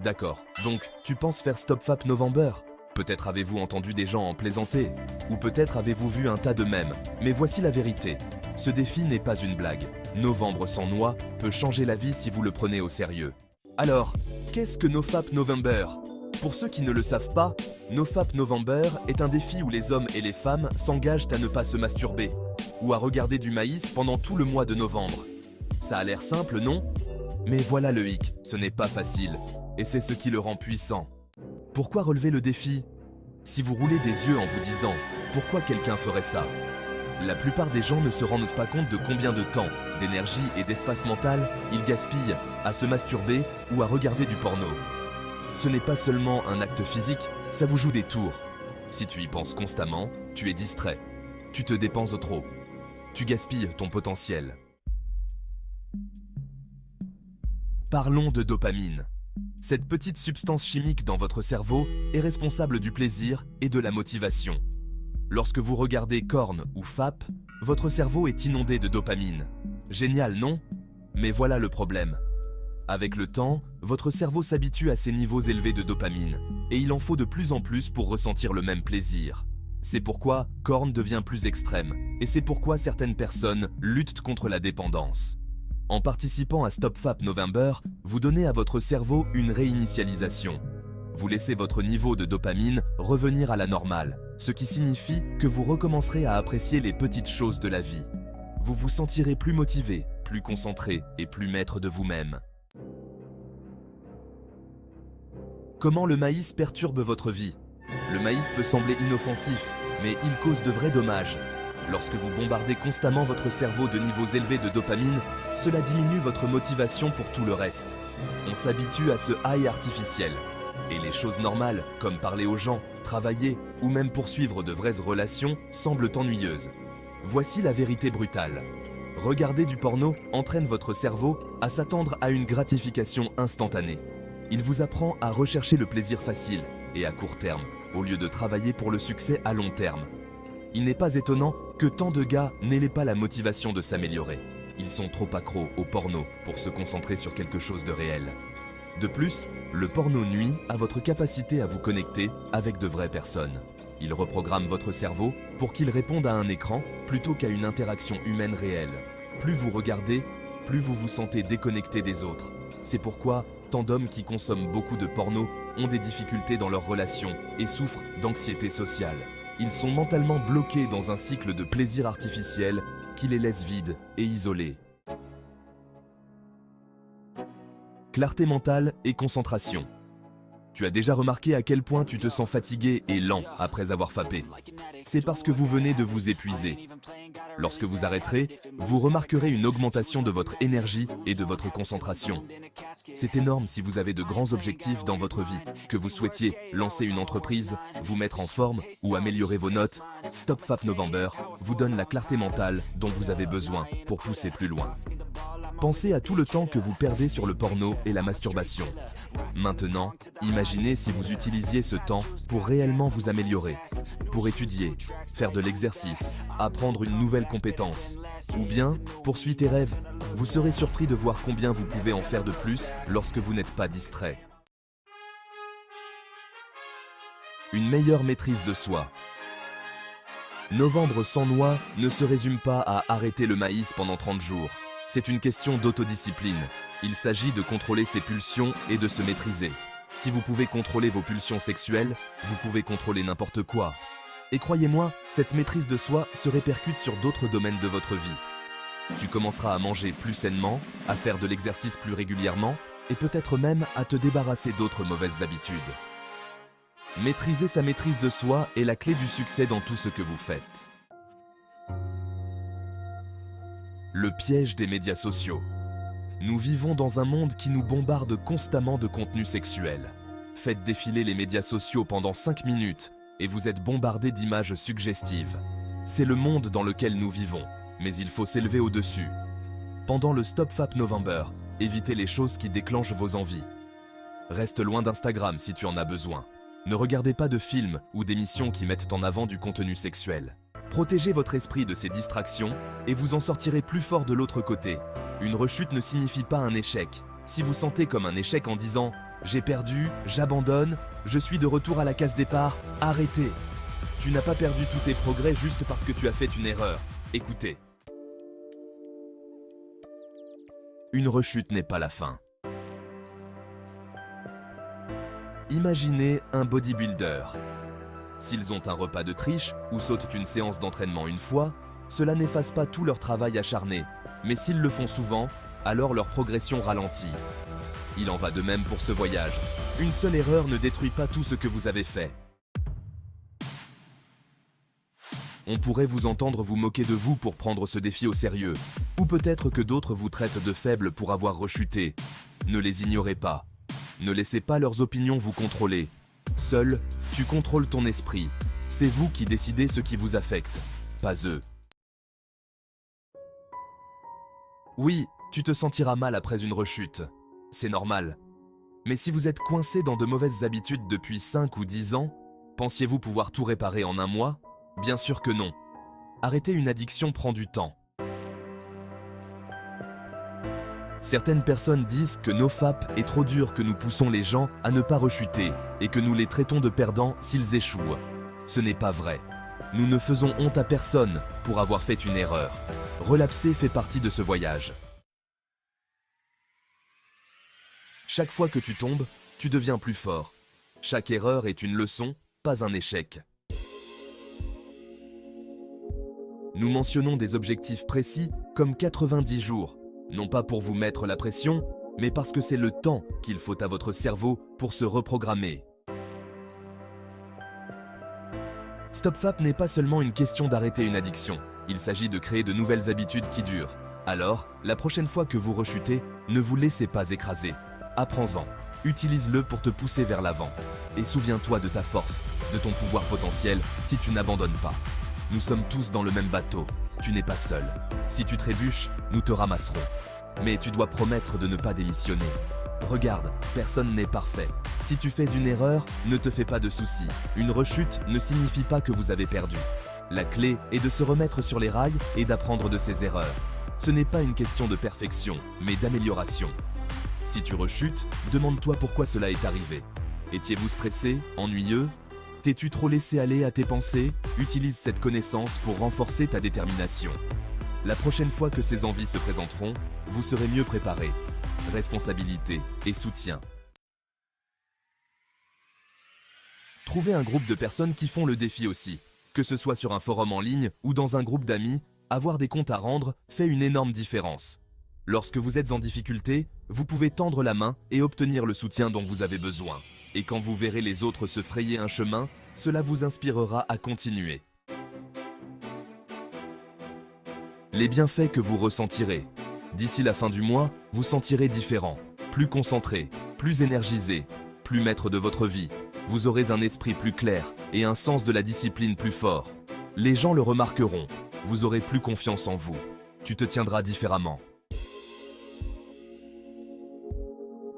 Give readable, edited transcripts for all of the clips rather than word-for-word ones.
D'accord, donc tu penses faire Stop Fap November? Peut-être avez-vous entendu des gens en plaisanter, ou peut-être avez-vous vu un tas de mèmes, mais voici la vérité. Ce défi n'est pas une blague. Novembre sans noix peut changer la vie si vous le prenez au sérieux. Alors, qu'est-ce que NoFap November? Pour ceux qui ne le savent pas, NoFap November est un défi où les hommes et les femmes s'engagent à ne pas se masturber, ou à regarder du maïs pendant tout le mois de novembre. Ça a l'air simple, non? Mais voilà le hic, ce n'est pas facile, et c'est ce qui le rend puissant. Pourquoi relever le défi? Si vous roulez des yeux en vous disant « Pourquoi quelqu'un ferait ça ?» La plupart des gens ne se rendent pas compte de combien de temps, d'énergie et d'espace mental ils gaspillent à se masturber ou à regarder du porno. Ce n'est pas seulement un acte physique, ça vous joue des tours. Si tu y penses constamment, tu es distrait. Tu te dépenses trop. Tu gaspilles ton potentiel. Parlons de dopamine. Cette petite substance chimique dans votre cerveau est responsable du plaisir et de la motivation. Lorsque vous regardez Korn ou Fap, votre cerveau est inondé de dopamine. Génial, non? Mais voilà le problème. Avec le temps, votre cerveau s'habitue à ces niveaux élevés de dopamine, et il en faut de plus en plus pour ressentir le même plaisir. C'est pourquoi Korn devient plus extrême, et c'est pourquoi certaines personnes luttent contre la dépendance. En participant à Stop Fap November, vous donnez à votre cerveau une réinitialisation. Vous laissez votre niveau de dopamine revenir à la normale, ce qui signifie que vous recommencerez à apprécier les petites choses de la vie. Vous vous sentirez plus motivé, plus concentré et plus maître de vous-même. Comment le maïs perturbe votre vie? Le maïs peut sembler inoffensif, mais il cause de vrais dommages. Lorsque vous bombardez constamment votre cerveau de niveaux élevés de dopamine, cela diminue votre motivation pour tout le reste. On s'habitue à ce high artificiel. Et les choses normales, comme parler aux gens, travailler ou même poursuivre de vraies relations, semblent ennuyeuses. Voici la vérité brutale. Regarder du porno entraîne votre cerveau à s'attendre à une gratification instantanée. Il vous apprend à rechercher le plaisir facile et à court terme, au lieu de travailler pour le succès à long terme. Il n'est pas étonnant que tant de gars n'aient pas la motivation de s'améliorer. Ils sont trop accros au porno pour se concentrer sur quelque chose de réel. De plus, le porno nuit à votre capacité à vous connecter avec de vraies personnes. Il reprogramme votre cerveau pour qu'il réponde à un écran plutôt qu'à une interaction humaine réelle. Plus vous regardez, plus vous vous sentez déconnecté des autres. C'est pourquoi tant d'hommes qui consomment beaucoup de porno ont des difficultés dans leurs relations et souffrent d'anxiété sociale. Ils sont mentalement bloqués dans un cycle de plaisir artificiel qui les laisse vides et isolés. Clarté mentale et concentration. Tu as déjà remarqué à quel point tu te sens fatigué et lent après avoir fapé. C'est parce que vous venez de vous épuiser. Lorsque vous arrêterez, vous remarquerez une augmentation de votre énergie et de votre concentration. C'est énorme si vous avez de grands objectifs dans votre vie, que vous souhaitiez lancer une entreprise, vous mettre en forme ou améliorer vos notes. Stop Fap November vous donne la clarté mentale dont vous avez besoin pour pousser plus loin. Pensez à tout le temps que vous perdez sur le porno et la masturbation. Maintenant, imaginez si vous utilisiez ce temps pour réellement vous améliorer, pour étudier, faire de l'exercice, apprendre une nouvelle compétence, ou bien poursuivre tes rêves. Vous serez surpris de voir combien vous pouvez en faire de plus lorsque vous n'êtes pas distrait. Une meilleure maîtrise de soi. Novembre sans noix ne se résume pas à arrêter le maïs pendant 30 jours. C'est une question d'autodiscipline. Il s'agit de contrôler ses pulsions et de se maîtriser. Si vous pouvez contrôler vos pulsions sexuelles, vous pouvez contrôler n'importe quoi. Et croyez-moi, cette maîtrise de soi se répercute sur d'autres domaines de votre vie. Tu commenceras à manger plus sainement, à faire de l'exercice plus régulièrement, et peut-être même à te débarrasser d'autres mauvaises habitudes. Maîtriser sa maîtrise de soi est la clé du succès dans tout ce que vous faites. Le piège des médias sociaux. Nous vivons dans un monde qui nous bombarde constamment de contenu sexuel. Faites défiler les médias sociaux pendant 5 minutes et vous êtes bombardé d'images suggestives. C'est le monde dans lequel nous vivons, mais il faut s'élever au-dessus. Pendant le Stop Fap November, évitez les choses qui déclenchent vos envies. Reste loin d'Instagram si tu en as besoin. Ne regardez pas de films ou d'émissions qui mettent en avant du contenu sexuel. Protégez votre esprit de ces distractions et vous en sortirez plus fort de l'autre côté. Une rechute ne signifie pas un échec. Si vous sentez comme un échec en disant « J'ai perdu, j'abandonne, je suis de retour à la case départ, arrêtez. Tu n'as pas perdu tous tes progrès juste parce que tu as fait une erreur. Écoutez. Une rechute n'est pas la fin. Imaginez un bodybuilder. S'ils ont un repas de triche ou sautent une séance d'entraînement une fois, cela n'efface pas tout leur travail acharné, mais s'ils le font souvent, alors leur progression ralentit. Il en va de même pour ce voyage. Une seule erreur ne détruit pas tout ce que vous avez fait. On pourrait vous entendre vous moquer de vous pour prendre ce défi au sérieux, ou peut-être que d'autres vous traitent de faibles pour avoir rechuté. Ne les ignorez pas. Ne laissez pas leurs opinions vous contrôler. Seul, tu contrôles ton esprit. C'est vous qui décidez ce qui vous affecte, pas eux. Oui, tu te sentiras mal après une rechute. C'est normal. Mais si vous êtes coincé dans de mauvaises habitudes depuis 5 ou 10 ans, pensiez-vous pouvoir tout réparer en un mois ? Bien sûr que non. Arrêter une addiction prend du temps. Certaines personnes disent que NoFap est trop dur, que nous poussons les gens à ne pas rechuter et que nous les traitons de perdants s'ils échouent. Ce n'est pas vrai. Nous ne faisons honte à personne pour avoir fait une erreur. Relapser fait partie de ce voyage. Chaque fois que tu tombes, tu deviens plus fort. Chaque erreur est une leçon, pas un échec. Nous mentionnons des objectifs précis comme 90 jours, non pas pour vous mettre la pression, mais parce que c'est le temps qu'il faut à votre cerveau pour se reprogrammer. StopFap n'est pas seulement une question d'arrêter une addiction, il s'agit de créer de nouvelles habitudes qui durent. Alors, la prochaine fois que vous rechutez, ne vous laissez pas écraser. Apprends-en, utilise-le pour te pousser vers l'avant. Et souviens-toi de ta force, de ton pouvoir potentiel si tu n'abandonnes pas. Nous sommes tous dans le même bateau, tu n'es pas seul. Si tu trébuches, nous te ramasserons. Mais tu dois promettre de ne pas démissionner. Regarde, personne n'est parfait. Si tu fais une erreur, ne te fais pas de soucis. Une rechute ne signifie pas que vous avez perdu. La clé est de se remettre sur les rails et d'apprendre de ses erreurs. Ce n'est pas une question de perfection, mais d'amélioration. Si tu rechutes, demande-toi pourquoi cela est arrivé. Étiez-vous stressé, ennuyeux ? T'es-tu trop laissé aller à tes pensées ? Utilise cette connaissance pour renforcer ta détermination. La prochaine fois que ces envies se présenteront, vous serez mieux préparé. Responsabilité et soutien. Trouvez un groupe de personnes qui font le défi aussi. Que ce soit sur un forum en ligne ou dans un groupe d'amis, avoir des comptes à rendre fait une énorme différence. Lorsque vous êtes en difficulté, vous pouvez tendre la main et obtenir le soutien dont vous avez besoin. Et quand vous verrez les autres se frayer un chemin, cela vous inspirera à continuer. Les bienfaits que vous ressentirez. D'ici la fin du mois, vous sentirez différent, plus concentré, plus énergisé, plus maître de votre vie. Vous aurez un esprit plus clair et un sens de la discipline plus fort. Les gens le remarqueront, vous aurez plus confiance en vous. Tu te tiendras différemment.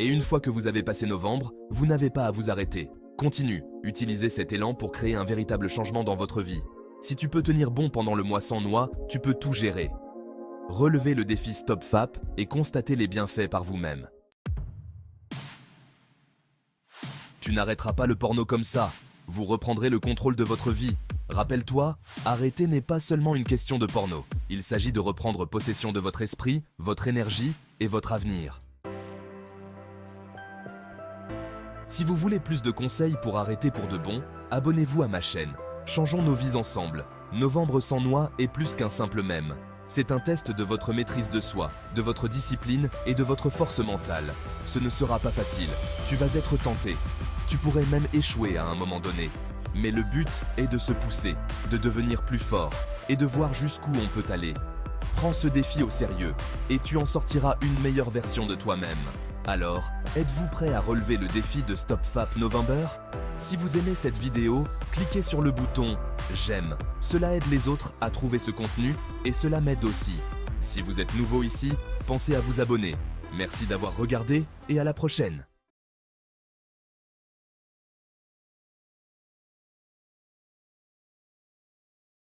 Et une fois que vous avez passé novembre, vous n'avez pas à vous arrêter. Continue, utilisez cet élan pour créer un véritable changement dans votre vie. Si tu peux tenir bon pendant le mois sans noix, tu peux tout gérer. Relevez le défi StopFap et constatez les bienfaits par vous-même. Tu n'arrêteras pas le porno comme ça. Vous reprendrez le contrôle de votre vie. Rappelle-toi, arrêter n'est pas seulement une question de porno. Il s'agit de reprendre possession de votre esprit, votre énergie et votre avenir. Si vous voulez plus de conseils pour arrêter pour de bon, abonnez-vous à ma chaîne. Changeons nos vies ensemble. Novembre sans noix est plus qu'un simple mème. C'est un test de votre maîtrise de soi, de votre discipline et de votre force mentale. Ce ne sera pas facile. Tu vas être tenté. Tu pourrais même échouer à un moment donné. Mais le but est de se pousser, de devenir plus fort et de voir jusqu'où on peut aller. Prends ce défi au sérieux et tu en sortiras une meilleure version de toi-même. Alors, êtes-vous prêt à relever le défi de StopFap November ? Si vous aimez cette vidéo, cliquez sur le bouton « J'aime ». Cela aide les autres à trouver ce contenu et cela m'aide aussi. Si vous êtes nouveau ici, pensez à vous abonner. Merci d'avoir regardé et à la prochaine.